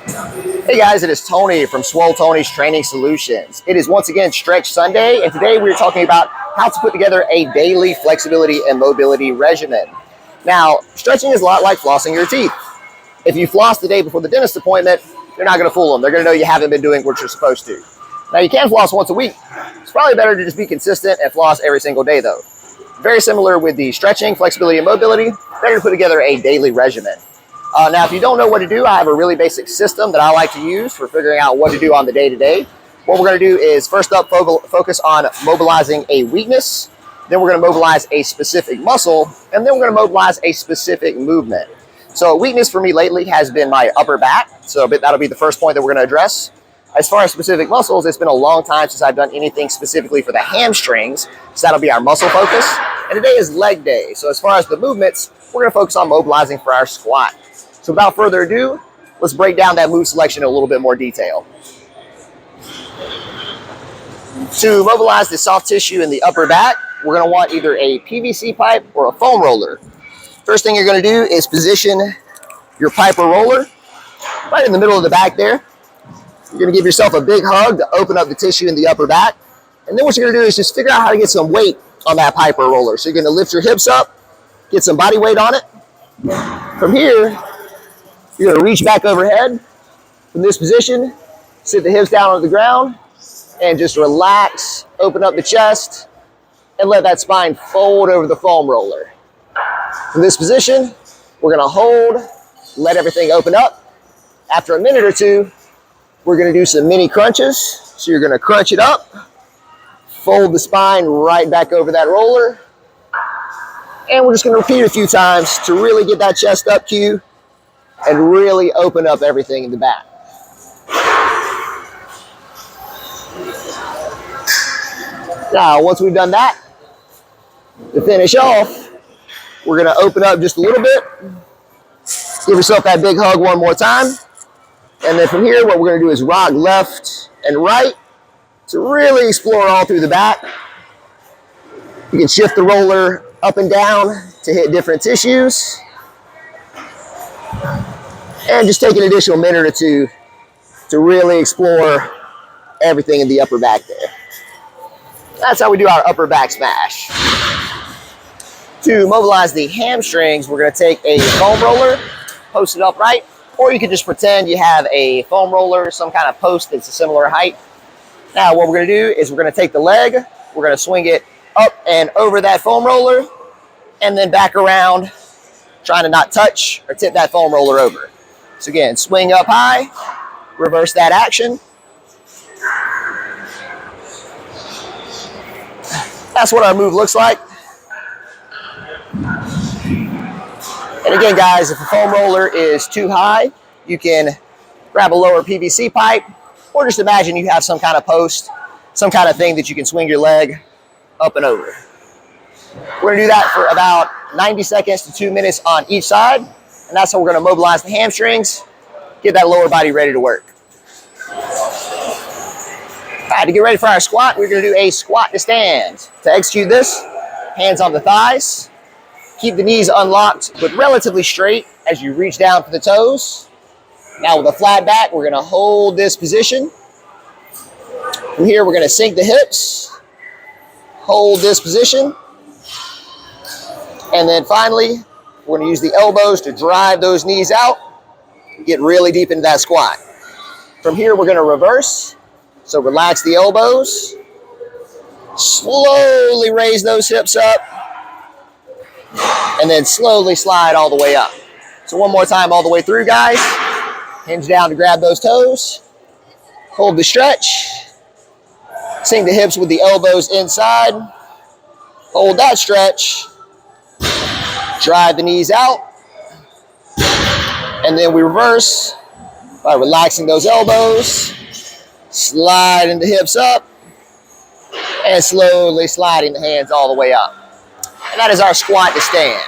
Hey guys, it is Tony from Swole Tony's Training Solutions. It is once again Stretch Sunday, and today we're talking about how to put together a daily flexibility and mobility regimen. Now, stretching is a lot like flossing your teeth. If you floss the day before the dentist appointment, you're not going to fool them. They're going to know you haven't been doing what you're supposed to. Now, you can floss once a week. It's probably better to just be consistent and floss every single day, though. Very similar with the stretching, flexibility, and mobility. Better to put together a daily regimen. Now, if you don't know what to do, I have a really basic system that I like to use for figuring out what to do on the day-to-day. What we're going to do is first up focus on mobilizing a weakness. Then we're going to mobilize a specific muscle. And then we're going to mobilize a specific movement. So a weakness for me lately has been my upper back. So that'll be the first point that we're going to address. As far as specific muscles, it's been a long time since I've done anything specifically for the hamstrings. So that'll be our muscle focus. And today is leg day. So as far as the movements, we're going to focus on mobilizing for our squat. So without further ado, let's break down that move selection in a little bit more detail. To mobilize the soft tissue in the upper back, we're going to want either a PVC pipe or a foam roller. First thing you're going to do is position your pipe or roller right in the middle of the back there. You're going to give yourself a big hug to open up the tissue in the upper back. And then what you're going to do is just figure out how to get some weight on that pipe or roller. So you're going to lift your hips up, get some body weight on it. From here, you're going to reach back overhead. From this position, sit the hips down on the ground and just relax, open up the chest, and let that spine fold over the foam roller. From this position, we're going to hold, let everything open up. After a minute or two, we're going to do some mini crunches. So you're going to crunch it up, fold the spine right back over that roller, and we're just going to repeat a few times to really get that chest up cue and really open up everything in the back. Now, once we've done that, to finish off, we're going to open up just a little bit. Give yourself that big hug one more time. And then from here, what we're going to do is rock left and right to really explore all through the back. You can shift the roller up and down to hit different tissues. And just take an additional minute or two to really explore everything in the upper back there. That's how we do our upper back smash. To mobilize the hamstrings, we're going to take a foam roller, post it upright, or you can just pretend you have a foam roller, some kind of post that's a similar height. Now what we're going to do is we're going to take the leg, we're going to swing it up and over that foam roller, and then back around, trying to not touch or tip that foam roller over. So again, swing up high, reverse that action. That's what our move looks like. And again, guys, if the foam roller is too high, you can grab a lower PVC pipe, or just imagine you have some kind of post, some kind of thing that you can swing your leg up and over. We're gonna do that for about 90 seconds to 2 minutes on each side. And that's how we're gonna mobilize the hamstrings, get that lower body ready to work. All right, to get ready for our squat, we're gonna do a squat to stand. To execute this, hands on the thighs, keep the knees unlocked but relatively straight as you reach down for the toes. Now with a flat back, we're gonna hold this position. From here, we're gonna sink the hips, hold this position, and then finally, we're going to use the elbows to drive those knees out, get really deep into that squat. From here, we're going to reverse. So relax the elbows, slowly raise those hips up, and then slowly slide all the way up. So one more time all the way through, guys. Hinge down to grab those toes, hold the stretch, sink the hips with the elbows inside, hold that stretch, drive the knees out, and then we reverse by relaxing those elbows, sliding the hips up, and slowly sliding the hands all the way up. And that is our squat to stand.